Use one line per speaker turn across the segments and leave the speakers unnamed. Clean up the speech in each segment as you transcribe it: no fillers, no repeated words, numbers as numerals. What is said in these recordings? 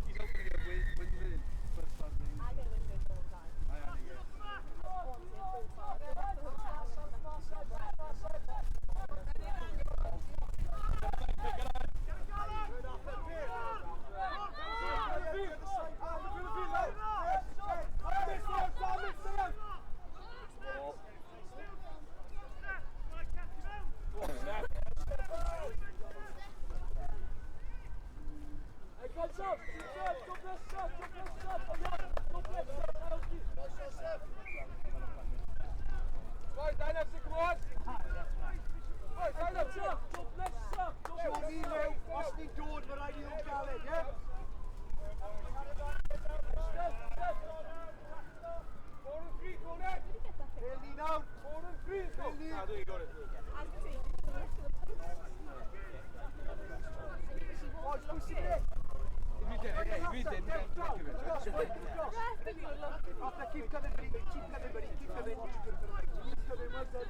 He's hoping to get windmill first time.
I get windmill all the time.
Os ni'n dod, mae rhaid i nhw'n galed, ie? Four and three, go next! Elni nawr! Four and three, go! Elni! Ah, there you got it. Oes, pwysig e! Imiten, After keep coming, buddy. Keep coming, buddy. Keep coming. Keep coming, well done.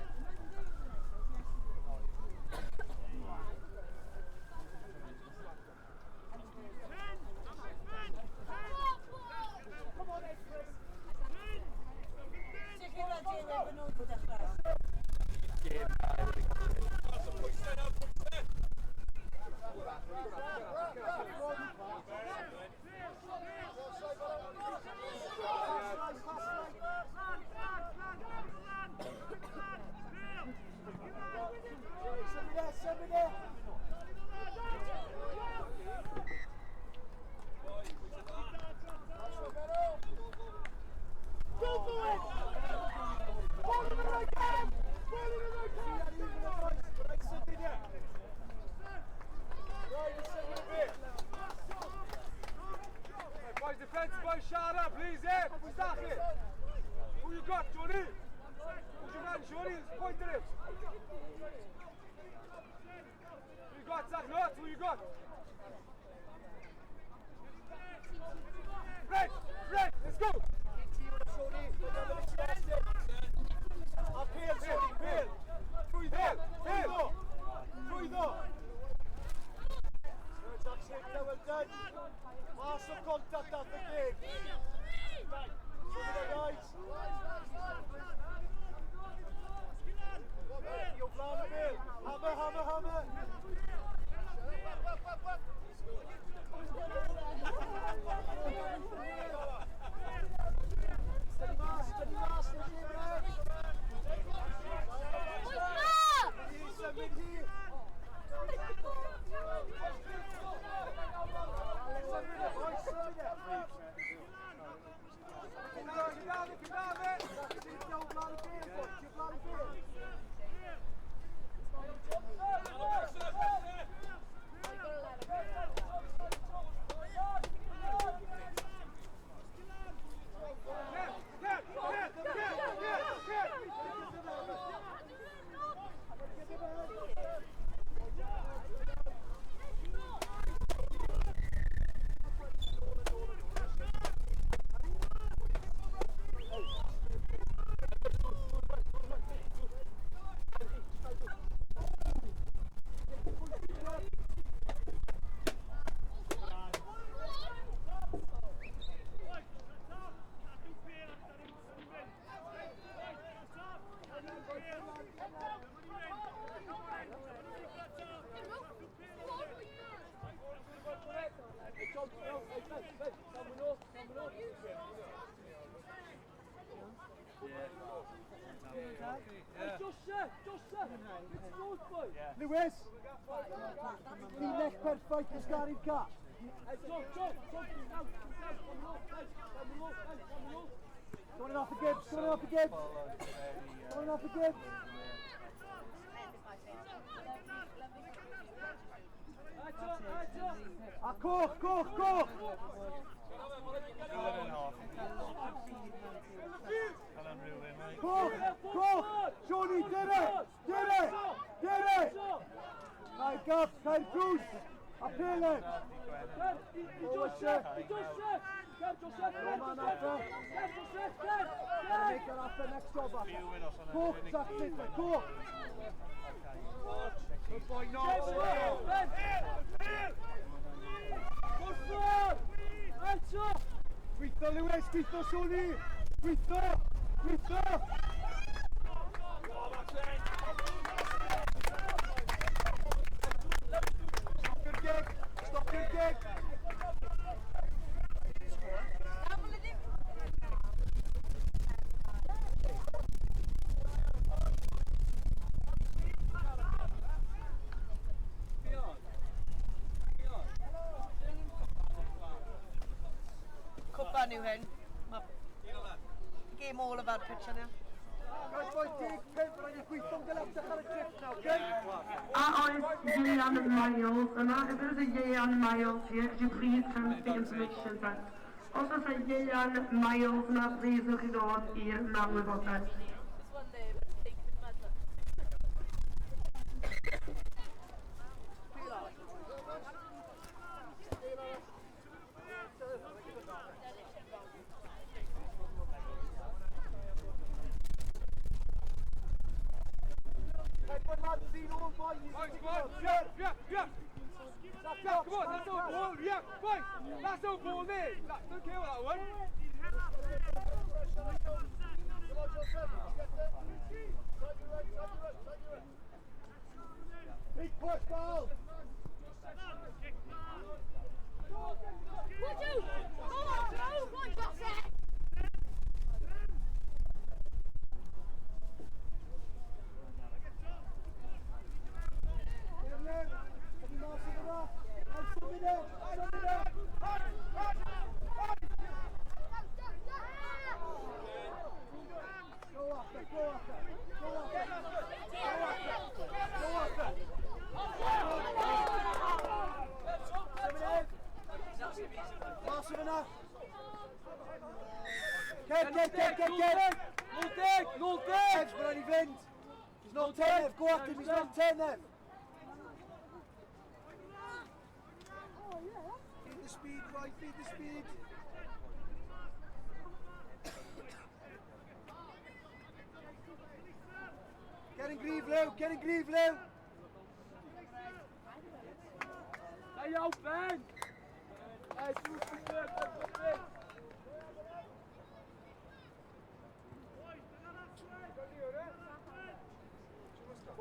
Come on, Ed, Chris. Somebody there. Go for it! Ball in the right hand! Ball in the right hand! Right, something there. Right, just send it a bit. Right, boys, defense, boys, shut up, please, eh? Stop it. Who you got, Johnny? Who's your man, Johnny? Point to him. Who you got, Zach? Nuts, who you got? Fred, let's go! Appeal, Johnny, appeal! Trwyddo! Jack Shifter, well done! Marshall contact at the game! Guys! You're flying a bit! Hammer! Steady Mars, Lewis! Ni'n perffaith ys gael i'r gap. Going off the Gibbs, Ah, koch! Koch! Johnny, did it! Right, Gav, Kyle Cruz! Appeal it! Make that after next job after. Go, that's it, go! Good boy, no! Gweithio Lewis, gweithio Sioni! Gweithio! Gweithio! Stop your gig! Stop your gig!
Cwpa nhw hyn. Mae game all about pitch yna.
Guys, boy, dig pimp, rhaid i gweithio'n galetach ar y trip now, okay?
A oes Ieuan Miles yna. If there is a Ieuan Miles here, could you please turn the information set? Os oes a Ieuan Miles yna, please ewch chi ddod i'r mewnwybodaeth.
Come on, that's our ball, yeah, boys, that's our ball there, don't care about that one. Big push, ball!
Would you? Come on, Joe, what you got there?
Get! No dig! We're only wind! He's not 10 F, go after him, he's not 10 F! Feed the speed, right, feed the speed! Get in Grieve, Lou! Get in Grieve, Lou! Stay out, Ben! Hey,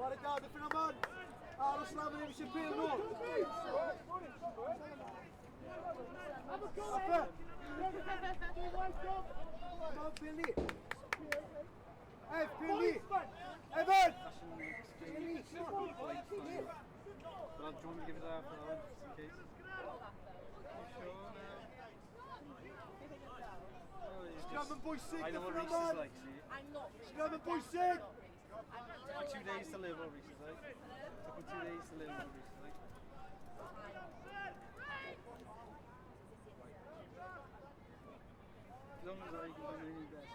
Waar ik daar de Finaman? Aros slaan we even zijn pil nog. Stappen. Kom Billy. Hey Billy. Evan. Billy.
Well, do you want me to give it out for that one, just in case?
Scrum and bwysig,
I know what Reece is like, see?
I'm not.
Scrum and bwysig.
Took 2 days to live what Reece is like. Took me 2 days to live what Reece is like. As long as I can do my best.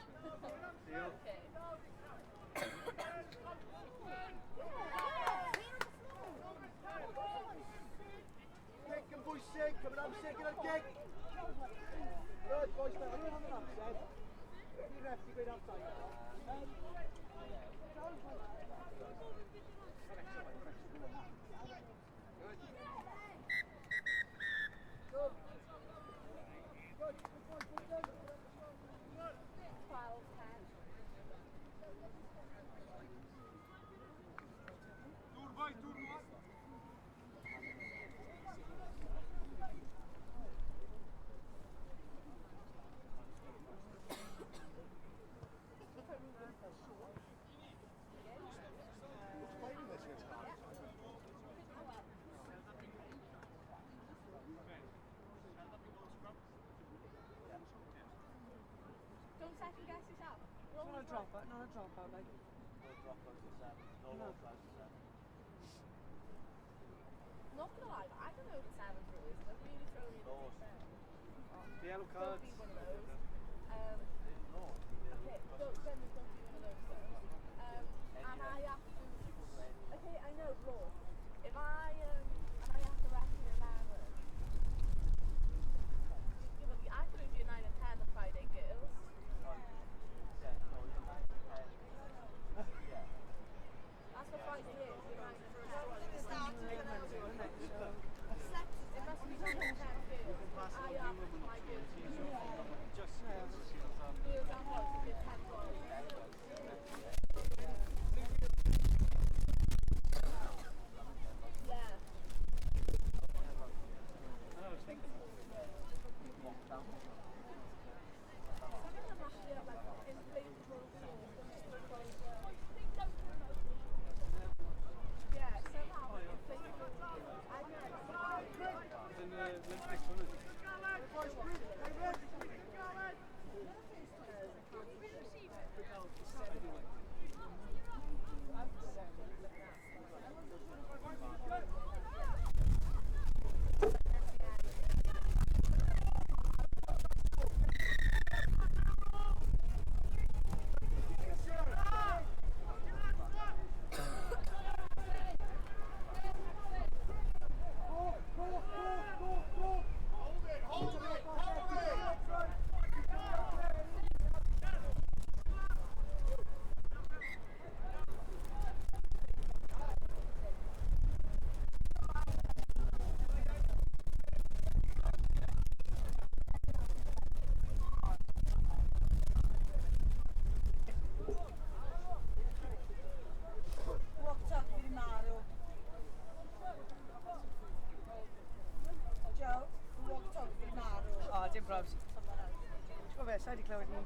Yeah.
Kick and bwysig, coming out sick and kick. Good boys, now I'm on the outside. You ref, you go outside.
Don't second guess yourself.
Not a dropout, not a dropout, like.
Not gonna lie, but I don't know if 7 through. They're really throwing in
The yellow
Don't
cards.
be one of those. Okay, don't send me, don't be one of those though. And I have to. Okay, I know, law. If I and I have to reckon around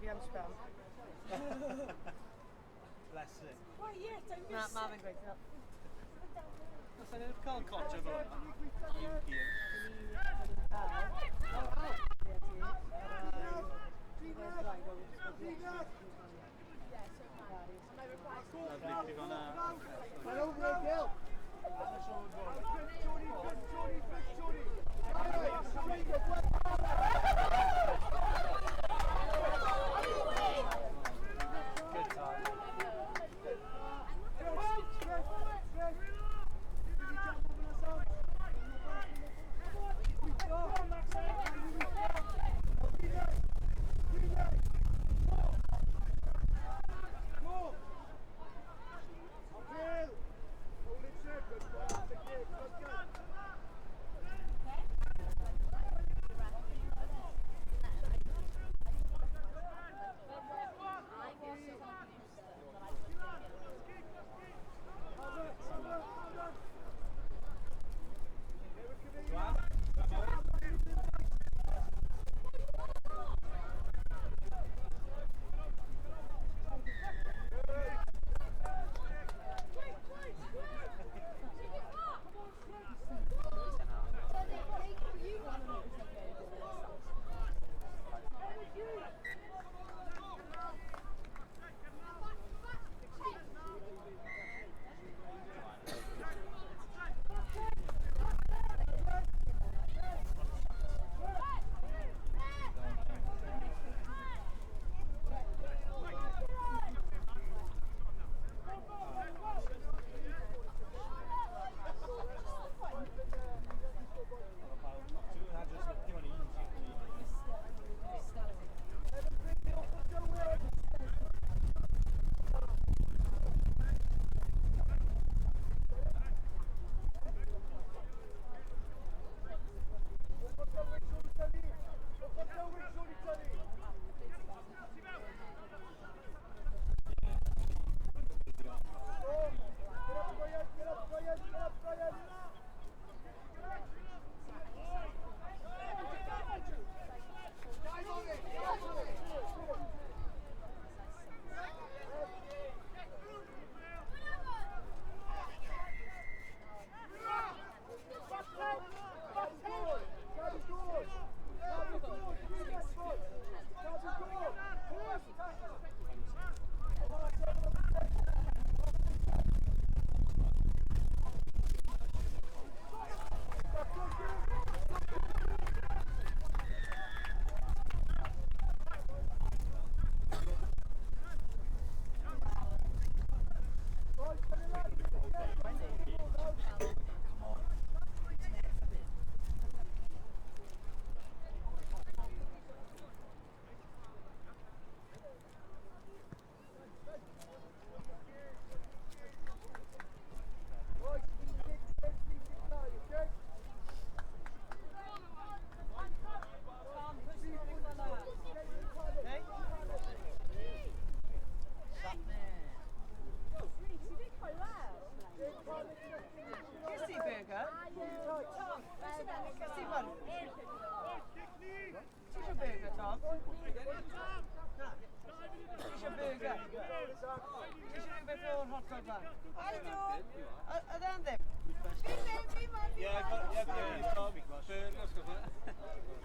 am spam.
Bless it.
Why, yeah, don't be Marvin Griggs up.
That's an Carl Kocher, but
Right over there, Gil.
good time.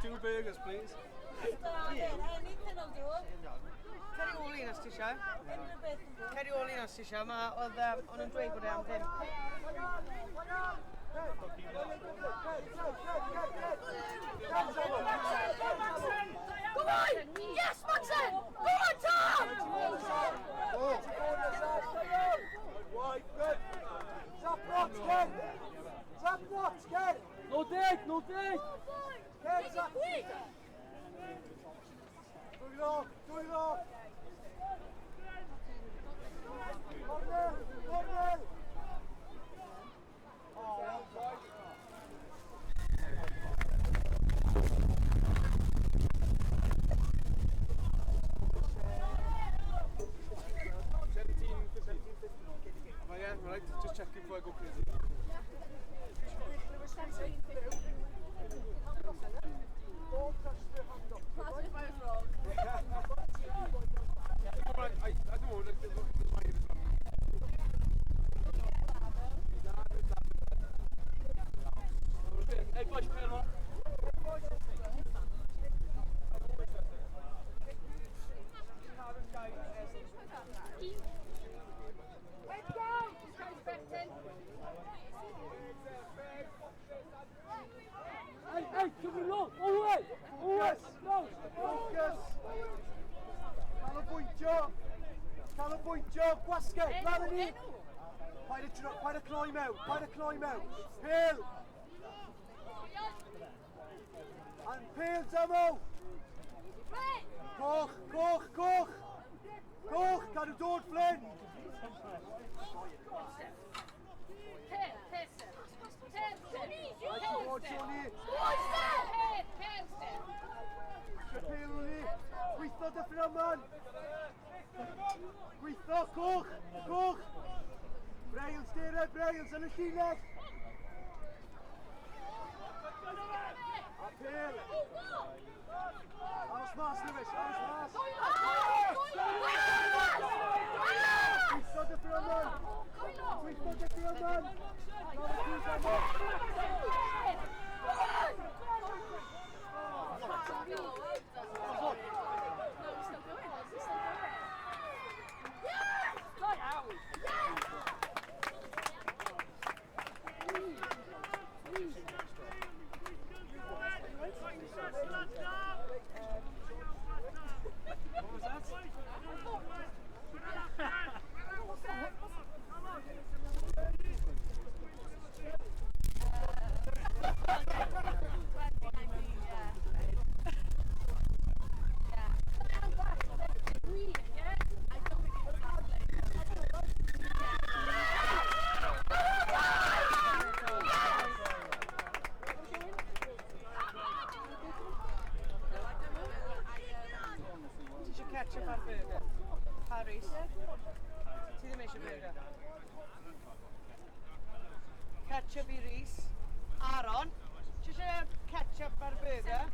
Two burgers, please.
Ceri ôl un os ti isio? Ceri ôl un os ti isio, mae oedd o'n nhw'n dweud bod e am ddim.
Go on! Yes, Maxen! Go on, Tom!
Right, good. Zap knots, Ken. Zap knots, Ken.
No dig, no dig.
Ken, zap. Do it off, do it off. Corner, corner. Oh, offside.
Right, just checking before I go crazy.
Don't touch the hand up.
That's my wrong.
Paid a climb out. Peel. And peel, Damo. Koch. Cadw dod, Flynn. Peel hwnni. Gweithio dy fframan. Gweithio, Koch. Brails yn y llinell. A peel. Aros mas, Lewis, Gweithio dy fframan.
Ketchup ar burger. Harry's. Ti ddim eisiau burger. Ketchup i Rhys. Aaron. Ti eisiau ketchup ar burger?